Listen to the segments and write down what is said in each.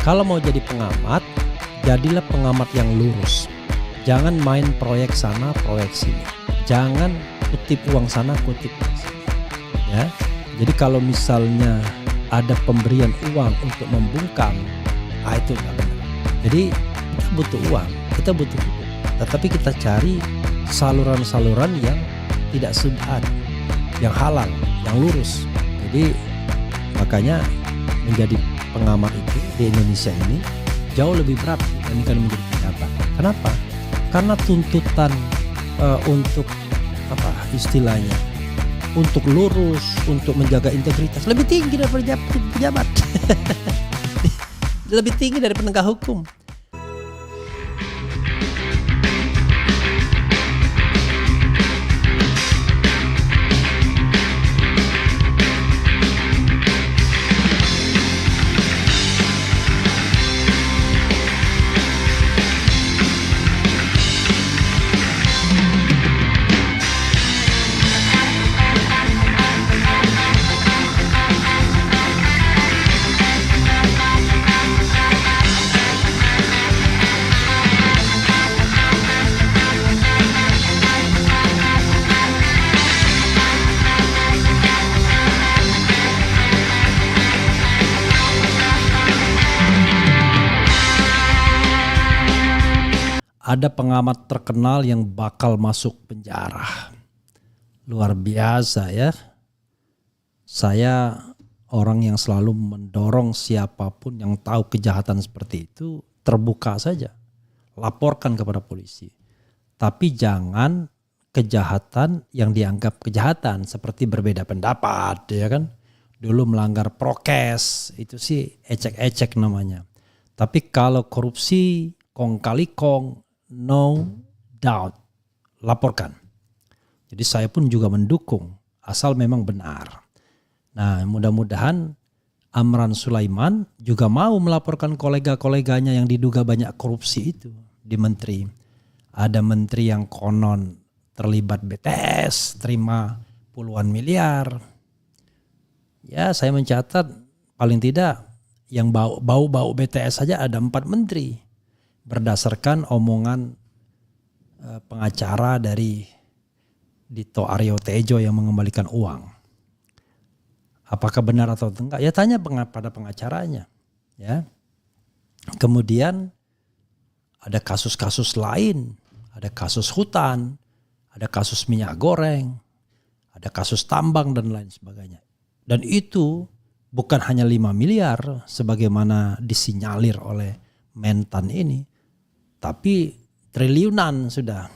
Kalau mau jadi pengamat, jadilah pengamat yang lurus. Jangan main proyek sana, proyek sini. Jangan kutip uang sana, kutip uang sini. Ya. Jadi kalau misalnya ada pemberian uang untuk membungkam, itu nggak benar. Jadi kita butuh uang, kita butuh hidup. Tetapi kita cari saluran-saluran yang tidak subhat, yang halal, yang lurus. Jadi makanya menjadi pengamat itu di Indonesia ini jauh lebih berat dibandingkan menjadi pejabat. Kenapa? Karena tuntutan untuk istilahnya untuk lurus, untuk menjaga integritas lebih tinggi daripada pejabat. Lebih tinggi dari penegak hukum. Ada pengamat terkenal yang bakal masuk penjara. Luar biasa ya. Saya orang yang selalu mendorong siapapun yang tahu kejahatan seperti itu terbuka saja. Laporkan kepada polisi. Tapi jangan kejahatan yang dianggap kejahatan seperti berbeda pendapat ya kan. Dulu melanggar prokes itu sih ecek-ecek namanya. Tapi kalau korupsi kong kali kong, no doubt, laporkan. Jadi saya pun juga mendukung asal memang benar. Nah mudah-mudahan Amran Sulaiman juga mau melaporkan kolega-koleganya yang diduga banyak korupsi itu di menteri. Ada menteri yang konon terlibat BTS, terima puluhan miliar. Ya saya mencatat paling tidak yang bau-bau BTS saja ada 4 menteri. Berdasarkan omongan pengacara dari Dito Aryo Tejo yang mengembalikan uang. Apakah benar atau enggak? Ya tanya pada pengacaranya. Ya. Kemudian ada kasus-kasus lain, ada kasus hutan, ada kasus minyak goreng, ada kasus tambang dan lain sebagainya. Dan itu bukan hanya 5 miliar sebagaimana disinyalir oleh Mentan ini, tapi triliunan sudah.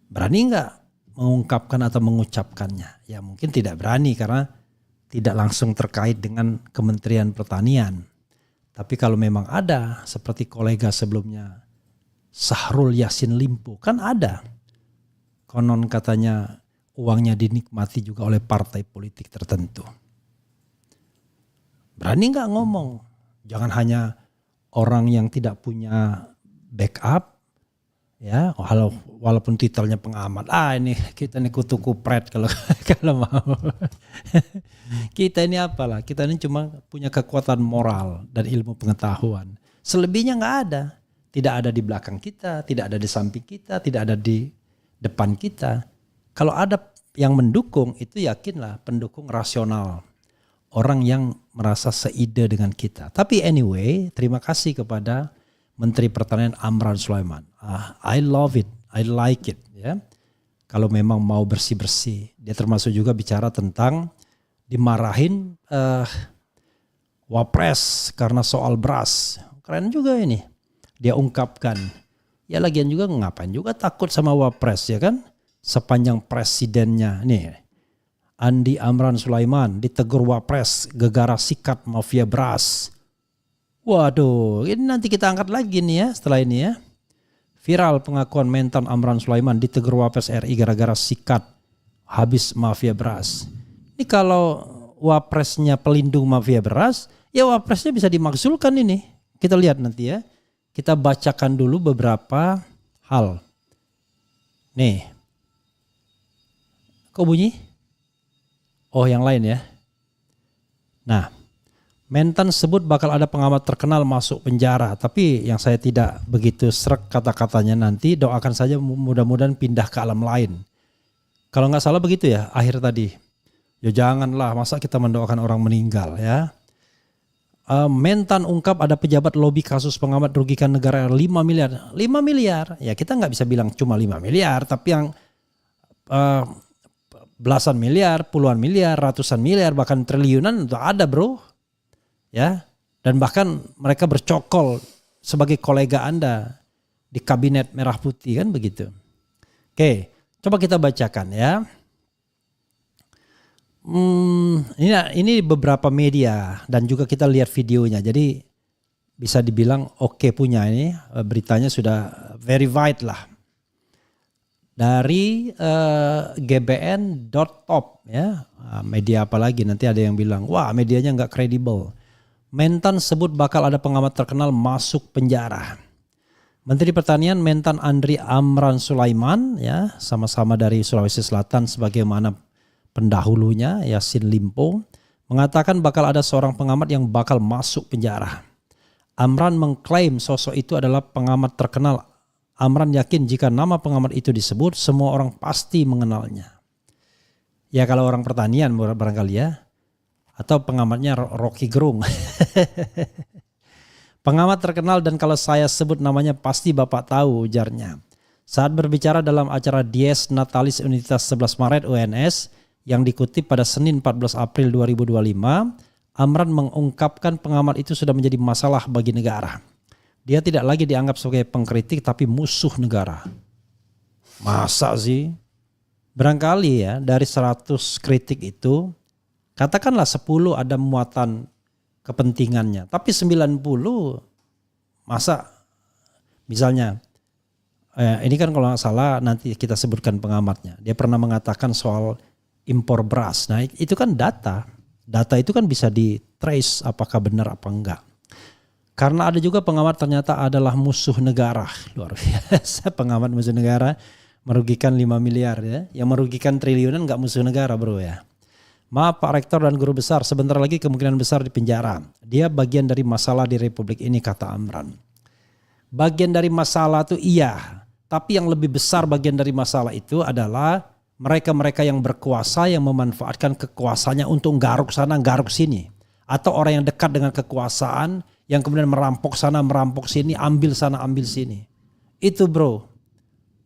Berani nggak mengungkapkan atau mengucapkannya? Ya mungkin tidak berani karena tidak langsung terkait dengan Kementerian Pertanian. Tapi kalau memang ada seperti kolega sebelumnya Syahrul Yassin Limpo kan ada. Konon katanya uangnya dinikmati juga oleh partai politik tertentu. Berani nggak ngomong? Jangan hanya orang yang tidak punya backup, ya, walaupun titelnya pengamat. Ini kita ini kutu kupret kalau mau. Kita ini apalah? Kita ini cuma punya kekuatan moral dan ilmu pengetahuan. Selebihnya nggak ada. Tidak ada di belakang kita, tidak ada di samping kita, tidak ada di depan kita. Kalau ada yang mendukung itu yakinlah pendukung rasional. Orang yang merasa seide dengan kita. Tapi anyway, terima kasih kepada Menteri Pertanian Amran Sulaiman. I love it, I like it. Ya, kalau memang mau bersih-bersih, dia termasuk juga bicara tentang dimarahin Wapres karena soal beras. Keren juga ini. Dia ungkapkan. Ya lagian juga ngapain juga takut sama Wapres ya kan? Sepanjang presidennya nih. Andi Amran Sulaiman ditegur Wapres gegara sikat mafia beras. Waduh, ini nanti kita angkat lagi nih ya setelah ini ya. Viral pengakuan Mentan Amran Sulaiman ditegur Wapres RI gara-gara sikat habis mafia beras. Ini kalau Wapresnya pelindung mafia beras, ya Wapresnya bisa dimakzulkan ini. Kita lihat nanti ya. Kita bacakan dulu beberapa hal. Nih. Kok bunyi? Oh yang lain ya. Nah, Mentan sebut bakal ada pengamat terkenal masuk penjara, tapi yang saya tidak begitu srek kata-katanya nanti, doakan saja mudah-mudahan pindah ke alam lain. Kalau nggak salah begitu ya akhir tadi. Ya janganlah, masa kita mendoakan orang meninggal ya. Mentan ungkap ada pejabat lobi kasus pengamat rugikan negara 5 miliar. 5 miliar, ya kita nggak bisa bilang cuma 5 miliar, tapi yang belasan miliar, puluhan miliar, ratusan miliar, bahkan triliunan itu ada bro. Ya, dan bahkan mereka bercokol sebagai kolega Anda di kabinet merah putih kan begitu. Oke, coba kita bacakan ya. Ini beberapa media dan juga kita lihat videonya. Jadi bisa dibilang oke punya ini beritanya sudah verified lah. Dari gbn.top ya. Media apa lagi nanti ada yang bilang wah medianya nggak kredibel. Mentan sebut bakal ada pengamat terkenal masuk penjara. Menteri Pertanian Mentan Andri Amran Sulaiman ya sama-sama dari Sulawesi Selatan sebagaimana pendahulunya Yassin Limpo mengatakan bakal ada seorang pengamat yang bakal masuk penjara. Amran mengklaim sosok itu adalah pengamat terkenal. Amran yakin jika nama pengamat itu disebut semua orang pasti mengenalnya. Ya kalau orang pertanian barangkali ya. Atau pengamatnya Rocky Gerung. Pengamat terkenal dan kalau saya sebut namanya pasti Bapak tahu ujarnya. Saat berbicara dalam acara Dies Natalis Universitas 11 Maret UNS yang dikutip pada Senin 14 April 2025, Amran mengungkapkan pengamat itu sudah menjadi masalah bagi negara. Dia tidak lagi dianggap sebagai pengkritik tapi musuh negara. Masa sih? Barangkali ya dari 100 kritik itu katakanlah 10 ada muatan kepentingannya. Tapi 90 masa misalnya ini kan kalau nggak salah nanti kita sebutkan pengamatnya. Dia pernah mengatakan soal impor beras. Nah itu kan data. Data itu kan bisa di trace apakah benar apa enggak. Karena ada juga pengamat ternyata adalah musuh negara. Luar biasa pengamat musuh negara merugikan 5 miliar ya. Yang merugikan triliunan nggak musuh negara bro ya. Maaf Pak Rektor dan Guru Besar, sebentar lagi kemungkinan besar di penjara. Dia bagian dari masalah di Republik ini kata Amran. Bagian dari masalah itu iya, tapi yang lebih besar bagian dari masalah itu adalah mereka-mereka yang berkuasa yang memanfaatkan kekuasaannya untuk garuk sana garuk sini. Atau orang yang dekat dengan kekuasaan yang kemudian merampok sana merampok sini, ambil sana ambil sini. Itu bro,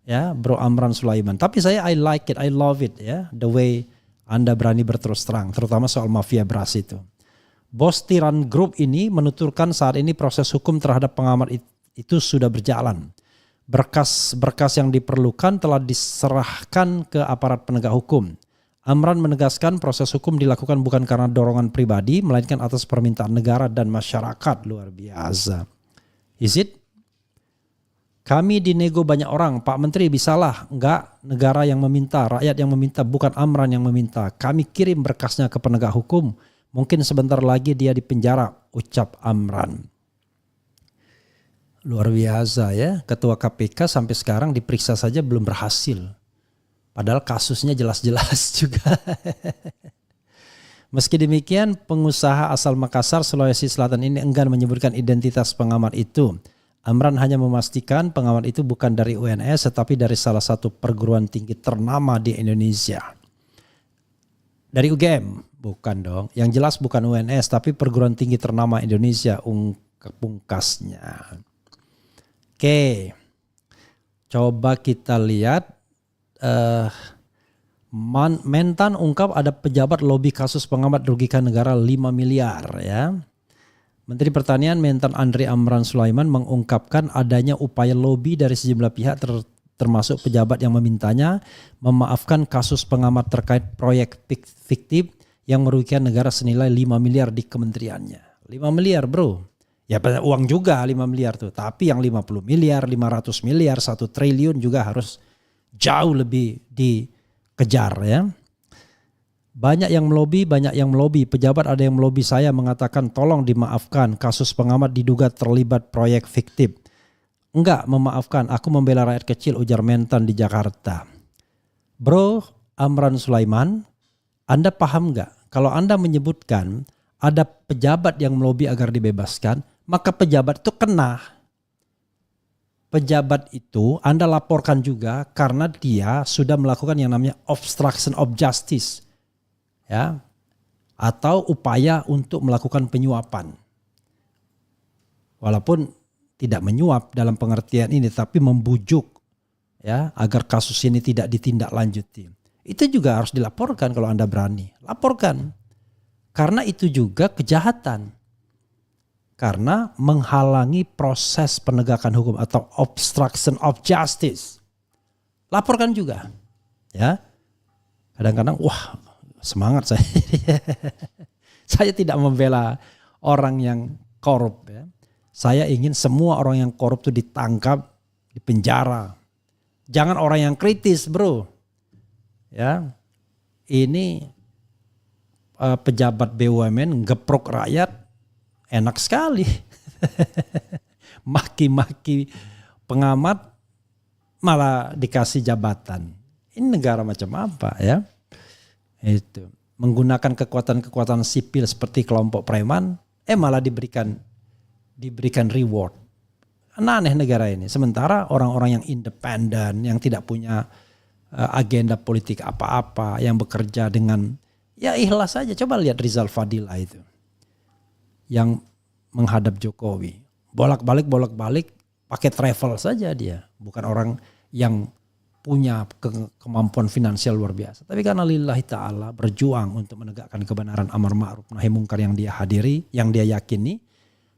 ya bro Amran Sulaiman. Tapi saya I like it, I love it ya, the way Anda berani berterus terang, terutama soal mafia beras itu. Bos Tiran Group ini menuturkan saat ini proses hukum terhadap pengamat itu sudah berjalan. Berkas-berkas yang diperlukan telah diserahkan ke aparat penegak hukum. Amran menegaskan proses hukum dilakukan bukan karena dorongan pribadi, melainkan atas permintaan negara dan masyarakat. Luar biasa. Is it? Kami dinego banyak orang, Pak Menteri bisalah, enggak negara yang meminta, rakyat yang meminta, bukan Amran yang meminta. Kami kirim berkasnya ke penegak hukum, mungkin sebentar lagi dia dipenjara, ucap Amran. Luar biasa ya, Ketua KPK sampai sekarang diperiksa saja belum berhasil. Padahal kasusnya jelas-jelas juga. Meski demikian, pengusaha asal Makassar, Sulawesi Selatan ini enggan menyebutkan identitas pengamat itu. Amran hanya memastikan pengamat itu bukan dari UNS tetapi dari salah satu perguruan tinggi ternama di Indonesia. Dari UGM? Bukan dong. Yang jelas bukan UNS tapi perguruan tinggi ternama Indonesia, pungkasnya. Oke. Coba kita lihat. Mentan ungkap ada pejabat lobi kasus pengamat rugikan negara 5 miliar ya. Menteri Pertanian Mentan Andri Amran Sulaiman mengungkapkan adanya upaya lobi dari sejumlah pihak termasuk pejabat yang memintanya memaafkan kasus pengamat terkait proyek fiktif yang merugikan negara senilai 5 miliar di kementeriannya. 5 miliar bro, ya uang juga 5 miliar tuh, tapi yang 50 miliar, 500 miliar, 1 triliun juga harus jauh lebih dikejar ya. Banyak yang melobi, pejabat ada yang melobi saya mengatakan tolong dimaafkan kasus pengamat diduga terlibat proyek fiktif. Enggak memaafkan, aku membela rakyat kecil, ujar Mentan di Jakarta. Bro Amran Sulaiman, Anda paham enggak kalau Anda menyebutkan ada pejabat yang melobi agar dibebaskan, maka pejabat itu kena. Pejabat itu Anda laporkan juga karena dia sudah melakukan yang namanya obstruction of justice. Ya, atau upaya untuk melakukan penyuapan. Walaupun tidak menyuap dalam pengertian ini, tapi membujuk ya agar kasus ini tidak ditindaklanjuti. Itu juga harus dilaporkan kalau Anda berani. Laporkan. Karena itu juga kejahatan. Karena menghalangi proses penegakan hukum atau obstruction of justice. Laporkan juga. Ya. Kadang-kadang wah, semangat saya. Saya tidak membela orang yang korup ya. Saya ingin semua orang yang korup itu ditangkap, dipenjara. Jangan orang yang kritis, bro. Ya. Ini pejabat BUMN geprok rakyat enak sekali. Maki-maki pengamat malah dikasih jabatan. Ini negara macam apa ya? Itu menggunakan kekuatan-kekuatan sipil seperti kelompok preman, malah diberikan reward. Aneh negara ini. Sementara orang-orang yang independen, yang tidak punya agenda politik apa-apa, yang bekerja dengan ya ikhlas saja. Coba lihat Rizal Fadila itu, yang menghadap Jokowi, bolak-balik pakai travel saja dia. Bukan orang yang punya kemampuan finansial luar biasa. Tapi karena lillahi ta'ala berjuang untuk menegakkan kebenaran, amar ma'ruf nahi mungkar yang dia hadiri, yang dia yakini.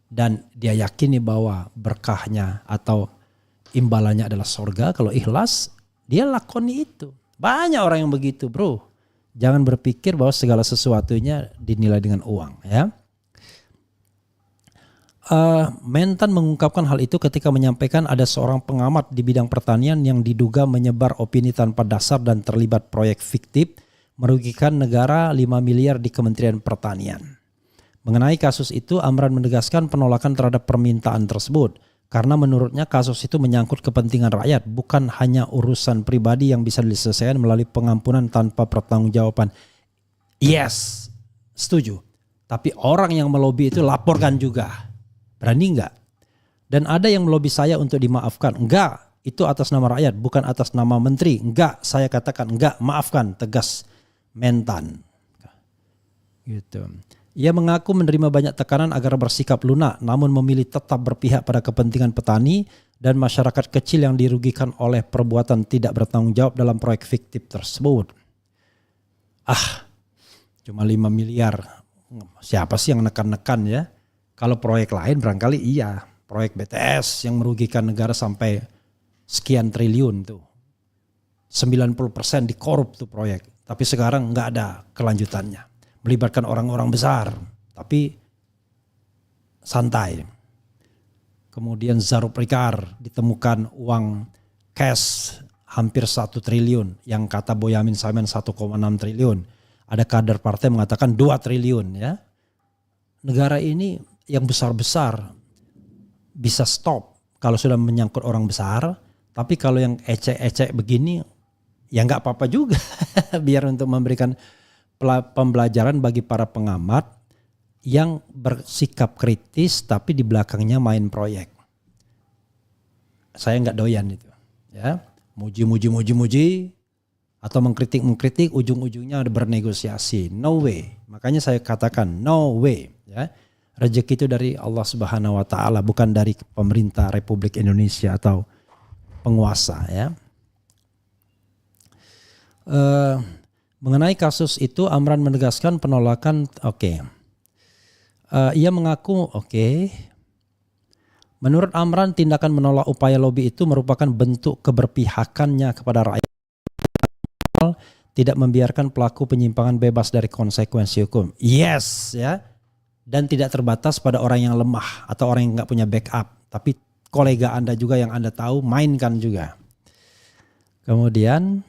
Dan dia yakini bahwa berkahnya atau imbalannya adalah surga. Kalau ikhlas, dia lakoni itu. Banyak orang yang begitu, bro. Jangan berpikir bahwa segala sesuatunya dinilai dengan uang. Ya. Mentan mengungkapkan hal itu ketika menyampaikan ada seorang pengamat di bidang pertanian yang diduga menyebar opini tanpa dasar dan terlibat proyek fiktif merugikan negara 5 miliar di Kementerian Pertanian. Mengenai kasus itu, Amran menegaskan penolakan terhadap permintaan tersebut karena menurutnya kasus itu menyangkut kepentingan rakyat, bukan hanya urusan pribadi yang bisa diselesaikan melalui pengampunan tanpa pertanggungjawaban. Yes, setuju. Tapi orang yang melobi itu laporkan juga. Berani enggak? Dan ada yang melobi saya untuk dimaafkan. Enggak, itu atas nama rakyat, bukan atas nama menteri. Enggak, saya katakan enggak, maafkan, tegas Mentan. Gitu. Ia mengaku menerima banyak tekanan agar bersikap lunak, namun memilih tetap berpihak pada kepentingan petani dan masyarakat kecil yang dirugikan oleh perbuatan tidak bertanggung jawab dalam proyek fiktif tersebut. Cuma 5 miliar. Siapa sih yang nekan-nekan ya? Kalau proyek lain barangkali iya. Proyek BTS yang merugikan negara sampai sekian triliun tuh. 90% dikorup tuh proyek. Tapi sekarang nggak ada kelanjutannya. Melibatkan orang-orang besar, tapi santai. Kemudian Zaruprikar ditemukan uang cash hampir 1 triliun, yang kata Boyamin Saiman 1,6 triliun. Ada kader partai mengatakan 2 triliun ya. Negara ini yang besar-besar bisa stop kalau sudah menyangkut orang besar, tapi kalau yang ecek-ecek begini ya nggak apa-apa juga. Biar untuk memberikan pembelajaran bagi para pengamat yang bersikap kritis tapi di belakangnya main proyek. Saya nggak doyan itu, ya. Muji atau mengkritik ujung-ujungnya ada bernegosiasi. No way. Makanya saya katakan no way, ya. Rezeki itu dari Allah Subhanahu wa taala, bukan dari pemerintah Republik Indonesia atau penguasa, ya. Mengenai kasus itu, Amran menegaskan penolakan. Ia mengaku menurut Amran, tindakan menolak upaya lobi itu merupakan bentuk keberpihakannya kepada rakyat, tidak membiarkan pelaku penyimpangan bebas dari konsekuensi hukum. Yes, ya. Dan tidak terbatas pada orang yang lemah atau orang yang nggak punya backup, tapi kolega Anda juga yang Anda tahu mainkan juga. Kemudian,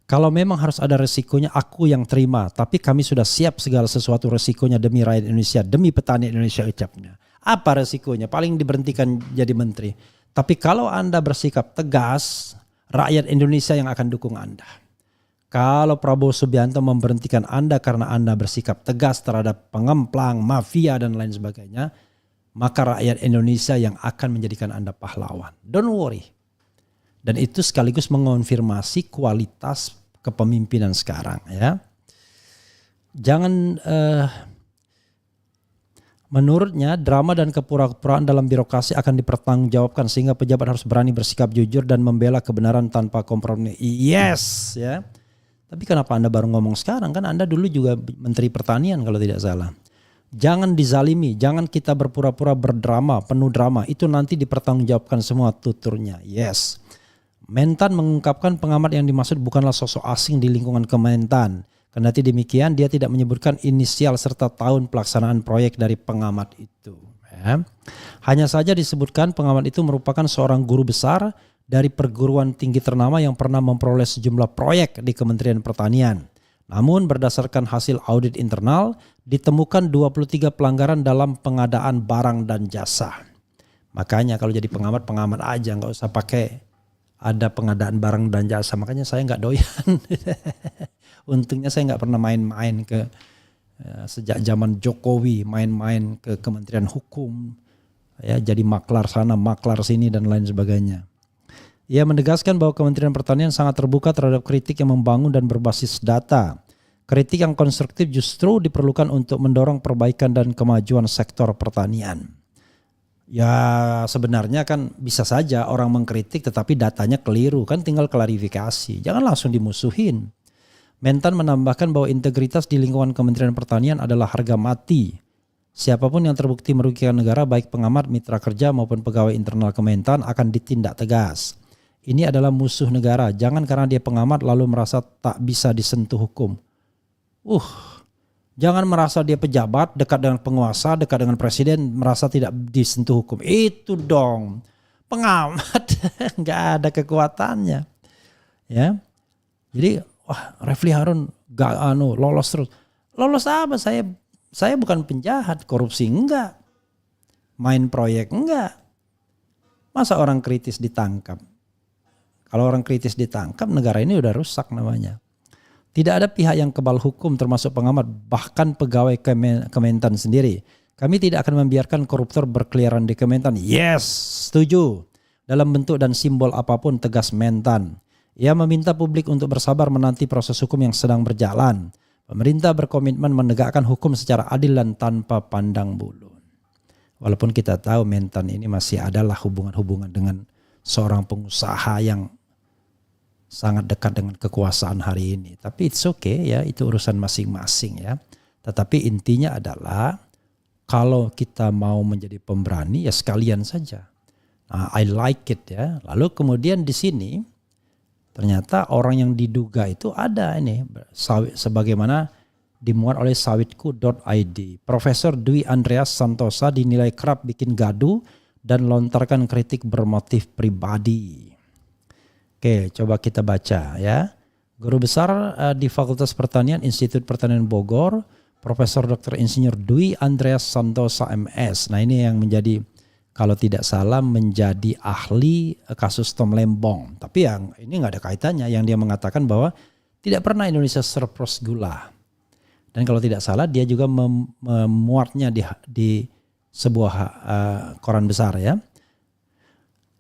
kalau memang harus ada resikonya, aku yang terima. Tapi kami sudah siap segala sesuatu resikonya demi rakyat Indonesia, demi petani Indonesia, ucapnya. Apa resikonya? Paling diberhentikan jadi menteri. Tapi kalau Anda bersikap tegas, rakyat Indonesia yang akan dukung Anda. Kalau Prabowo Subianto memberhentikan Anda karena Anda bersikap tegas terhadap pengemplang, mafia dan lain sebagainya, maka rakyat Indonesia yang akan menjadikan Anda pahlawan. Don't worry. Dan itu sekaligus mengonfirmasi kualitas kepemimpinan sekarang, ya. Jangan menurutnya drama dan kepura-puraan dalam birokrasi akan dipertanggungjawabkan sehingga pejabat harus berani bersikap jujur dan membela kebenaran tanpa kompromi. Yes, ya. Tapi kenapa Anda baru ngomong sekarang? Kan Anda dulu juga Menteri Pertanian kalau tidak salah. Jangan dizalimi, jangan kita berpura-pura berdrama, penuh drama. Itu nanti dipertanggungjawabkan semua tuturnya. Yes. Mentan mengungkapkan pengamat yang dimaksud bukanlah sosok asing di lingkungan Kementan. Kendati demikian, dia tidak menyebutkan inisial serta tahun pelaksanaan proyek dari pengamat itu. Ya. Hanya saja disebutkan pengamat itu merupakan seorang guru besar dari perguruan tinggi ternama yang pernah memperoleh sejumlah proyek di Kementerian Pertanian. Namun berdasarkan hasil audit internal, ditemukan 23 pelanggaran dalam pengadaan barang dan jasa. Makanya kalau jadi pengamat aja, nggak usah pakai ada pengadaan barang dan jasa. Makanya saya nggak doyan. Untungnya saya nggak pernah main-main ke sejak zaman Jokowi, main-main ke Kementerian Hukum, ya jadi maklar sana, maklar sini dan lain sebagainya. Ia menegaskan bahwa Kementerian Pertanian sangat terbuka terhadap kritik yang membangun dan berbasis data. Kritik yang konstruktif justru diperlukan untuk mendorong perbaikan dan kemajuan sektor pertanian. Ya sebenarnya kan bisa saja orang mengkritik tetapi datanya keliru, kan tinggal klarifikasi. Jangan langsung dimusuhin. Mentan menambahkan bahwa integritas di lingkungan Kementerian Pertanian adalah harga mati. Siapapun yang terbukti merugikan negara baik pengamat, mitra kerja maupun pegawai internal Kementan akan ditindak tegas. Ini adalah musuh negara. Jangan karena dia pengamat lalu merasa tak bisa disentuh hukum. Jangan merasa dia pejabat, dekat dengan penguasa, dekat dengan presiden, merasa tidak disentuh hukum. Itu dong. Pengamat nggak ada kekuatannya. Ya. Jadi, Refli Harun gak lolos terus. Lolos apa? Saya bukan penjahat, korupsi enggak. Main proyek enggak. Masa orang kritis ditangkap? Kalau orang kritis ditangkap, negara ini udah rusak namanya. Tidak ada pihak yang kebal hukum termasuk pengamat, bahkan pegawai Kementan sendiri. Kami tidak akan membiarkan koruptor berkeliaran di Kementan. Yes, setuju. Dalam bentuk dan simbol apapun, tegas Mentan. Ia meminta publik untuk bersabar menanti proses hukum yang sedang berjalan. Pemerintah berkomitmen menegakkan hukum secara adil dan tanpa pandang bulu. Walaupun kita tahu Mentan ini masih adalah hubungan-hubungan dengan seorang pengusaha yang sangat dekat dengan kekuasaan hari ini. Tapi it's okay ya, itu urusan masing-masing ya. Tetapi intinya adalah kalau kita mau menjadi pemberani ya sekalian saja. Nah, I like it ya. Lalu kemudian di sini ternyata orang yang diduga itu ada ini sebagaimana dimuat oleh sawitku.id. Profesor Dwi Andreas Santosa dinilai kerap bikin gaduh dan lontarkan kritik bermotif pribadi. Oke, coba kita baca ya. Guru besar di Fakultas Pertanian Institut Pertanian Bogor, Profesor Dr. Insinyur Dwi Andreas Santosa MS. Nah ini yang menjadi, kalau tidak salah menjadi ahli kasus Tom Lembong. Tapi yang ini nggak ada kaitannya. Yang dia mengatakan bahwa tidak pernah Indonesia surplus gula. Dan kalau tidak salah dia juga memuatnya di sebuah koran besar ya.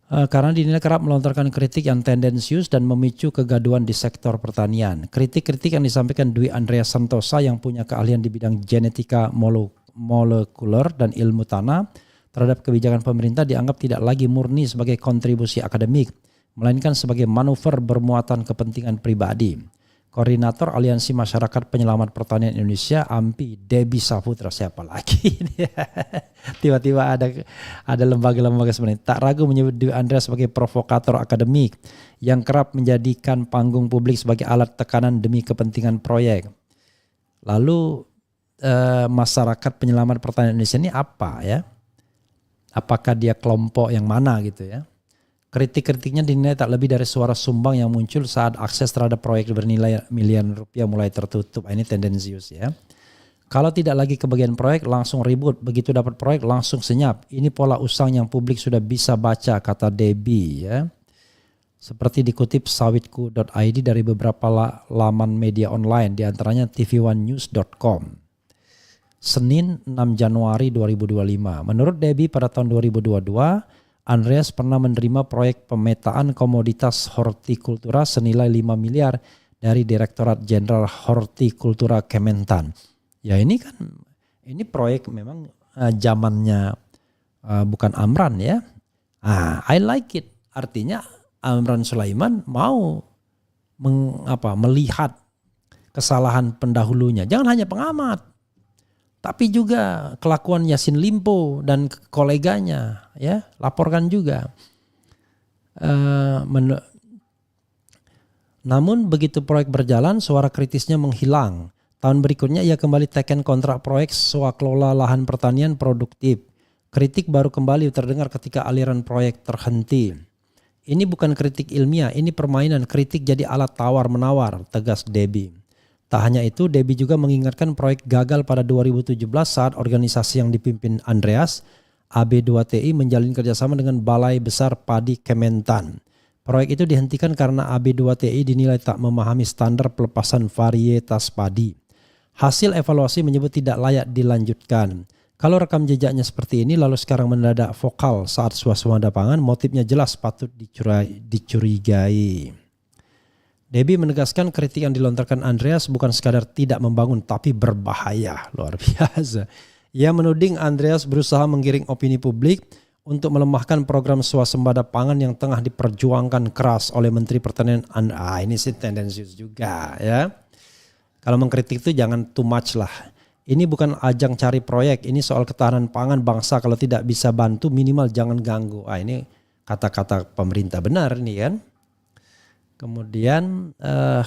Karena dinilai kerap melontarkan kritik yang tendensius dan memicu kegaduhan di sektor pertanian. Kritik-kritik yang disampaikan Dwi Andreas Santosa yang punya keahlian di bidang genetika molekuler dan ilmu tanah terhadap kebijakan pemerintah dianggap tidak lagi murni sebagai kontribusi akademik, melainkan sebagai manuver bermuatan kepentingan pribadi. Koordinator Aliansi Masyarakat Penyelamat Pertanian Indonesia AMPI Debbie Saputra, siapa lagi? Tiba-tiba ada lembaga-lembaga sebenarnya tak ragu menyebut Dwi Andreas sebagai provokator akademik yang kerap menjadikan panggung publik sebagai alat tekanan demi kepentingan proyek. Lalu masyarakat penyelamat pertanian Indonesia ini apa ya? Apakah dia kelompok yang mana gitu ya? Kritik-kritiknya dinilai tak lebih dari suara sumbang yang muncul saat akses terhadap proyek bernilai miliaran rupiah mulai tertutup. Ini tendensius ya. Kalau tidak lagi kebagian proyek langsung ribut, begitu dapat proyek langsung senyap. Ini pola usang yang publik sudah bisa baca, kata Debbie ya. Seperti dikutip sawitku.id dari beberapa laman media online, diantaranya tv1news.com. Senin 6 Januari 2025. Menurut Debbie pada tahun 2022, Andreas pernah menerima proyek pemetaan komoditas hortikultura senilai 5 miliar dari Direktorat Jenderal Hortikultura Kementan. Ya ini proyek memang zamannya bukan Amran ya. I like it. Artinya Amran Sulaiman mau melihat kesalahan pendahulunya. Jangan hanya pengamat, tapi juga kelakuan Yassin Limpo dan koleganya, ya laporkan juga. Namun begitu proyek berjalan, suara kritisnya menghilang. Tahun berikutnya ia kembali teken kontrak proyek swaklola lahan pertanian produktif. Kritik baru kembali terdengar ketika aliran proyek terhenti. Ini bukan kritik ilmiah, ini permainan. Kritik jadi alat tawar-menawar, tegas Debbie. Tak hanya itu, Debbie juga mengingatkan proyek gagal pada 2017 saat organisasi yang dipimpin Andreas, AB2TI, menjalin kerjasama dengan Balai Besar Padi Kementan. Proyek itu dihentikan karena AB2TI dinilai tak memahami standar pelepasan varietas padi. Hasil evaluasi menyebut tidak layak dilanjutkan. Kalau rekam jejaknya seperti ini lalu sekarang mendadak vokal saat swasembada pangan, motifnya jelas patut dicurigai. Debbie menegaskan kritik yang dilontarkan Andreas bukan sekadar tidak membangun tapi berbahaya. Luar biasa. Ia menuding Andreas berusaha menggiring opini publik untuk melemahkan program swasembada pangan yang tengah diperjuangkan keras oleh Menteri Pertanian. Ini sih tendensius juga ya. Kalau mengkritik itu jangan too much lah. Ini bukan ajang cari proyek, ini soal ketahanan pangan bangsa. Kalau tidak bisa bantu minimal jangan ganggu. Ini kata-kata pemerintah benar nih kan. Kemudian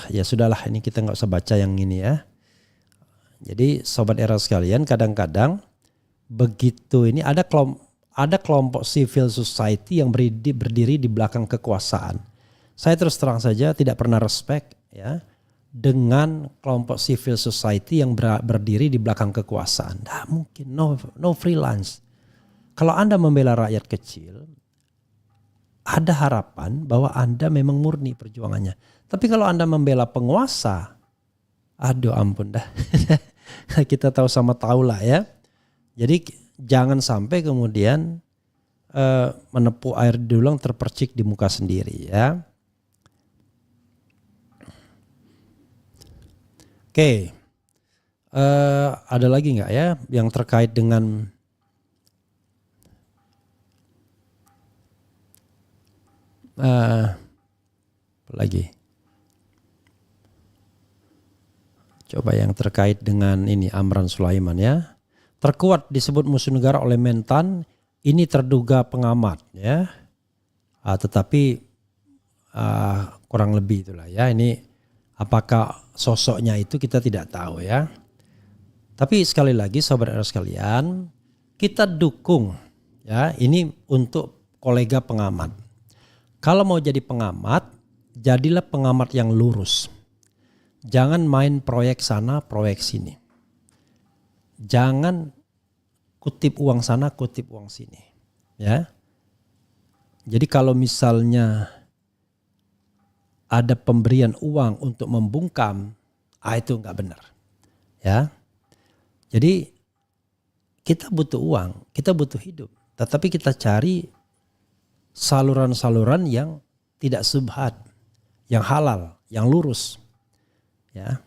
ya sudahlah, ini kita nggak usah baca yang ini ya. Jadi sobat era sekalian, kadang-kadang begitu ini ada kelompok civil society yang berdiri di belakang kekuasaan. Saya terus terang saja tidak pernah respect ya dengan kelompok civil society yang berdiri di belakang kekuasaan. Nah, mungkin no freelance. Kalau Anda membela rakyat kecil, ada harapan bahwa Anda memang murni perjuangannya. Tapi kalau Anda membela penguasa, aduh ampun dah. Kita tahu sama tahu lah ya. Jadi jangan sampai kemudian menepuk air dulang terpercik di muka sendiri ya. Oke, ada lagi nggak ya yang terkait dengan apa lagi? Coba yang terkait dengan ini Amran Sulaiman ya. Terkuat disebut musuh negara oleh Mentan, ini terduga pengamat ya. Tetapi kurang lebih itulah ya. Ini apakah sosoknya itu kita tidak tahu ya. Tapi sekali lagi sahabat sekalian, kita dukung ya ini untuk kolega pengamat. Kalau mau jadi pengamat, jadilah pengamat yang lurus. Jangan main proyek sana, proyek sini. Jangan kutip uang sana, kutip uang sini. Ya. Jadi kalau misalnya ada pemberian uang untuk membungkam, itu nggak benar. Ya. Jadi kita butuh uang, kita butuh hidup. Tetapi kita cari saluran-saluran yang tidak subhat, yang halal, yang lurus. Ya.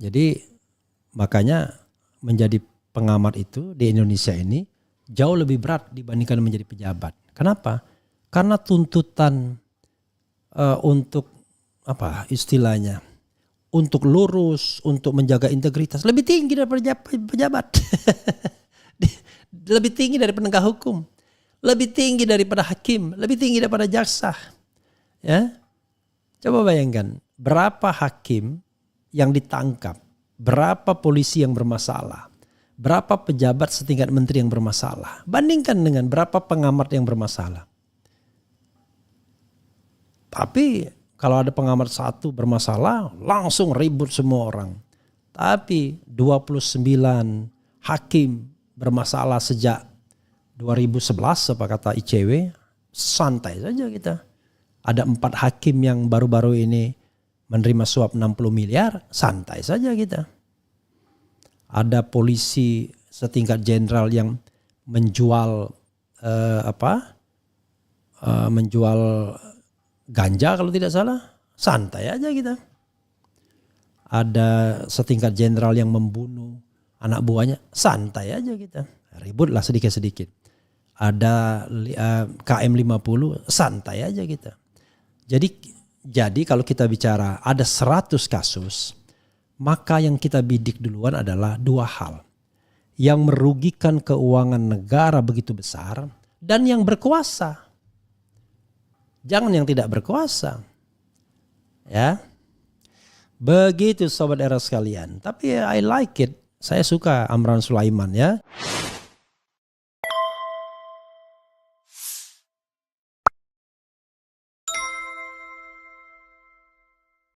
Jadi makanya menjadi pengamat itu di Indonesia ini jauh lebih berat dibandingkan menjadi pejabat. Kenapa? Karena tuntutan untuk apa istilahnya? Untuk lurus, untuk menjaga integritas lebih tinggi daripada pejabat. Lebih tinggi dari penegak hukum. Lebih tinggi daripada hakim, lebih tinggi daripada jaksa. Ya. Coba bayangkan, berapa hakim yang ditangkap, berapa polisi yang bermasalah, berapa pejabat setingkat menteri yang bermasalah. Bandingkan dengan berapa pengamat yang bermasalah. Tapi kalau ada pengamat satu bermasalah, langsung ribut semua orang. Tapi 29 hakim bermasalah sejak 2011 apa kata ICW, santai saja kita. Ada 4 hakim yang baru-baru ini menerima suap 60 miliar, santai saja kita. Ada polisi setingkat jenderal yang menjual menjual ganja kalau tidak salah, santai aja kita. Ada setingkat jenderal yang membunuh anak buahnya, santai aja kita. Ributlah sedikit-sedikit. Ada KM 50, santai aja kita. Jadi kalau kita bicara ada 100 kasus, maka yang kita bidik duluan adalah 2 hal. Yang merugikan keuangan negara begitu besar dan yang berkuasa. Jangan yang tidak berkuasa. Ya. Begitu Sobat Era sekalian. Tapi I like it. Saya suka Amran Sulaiman ya.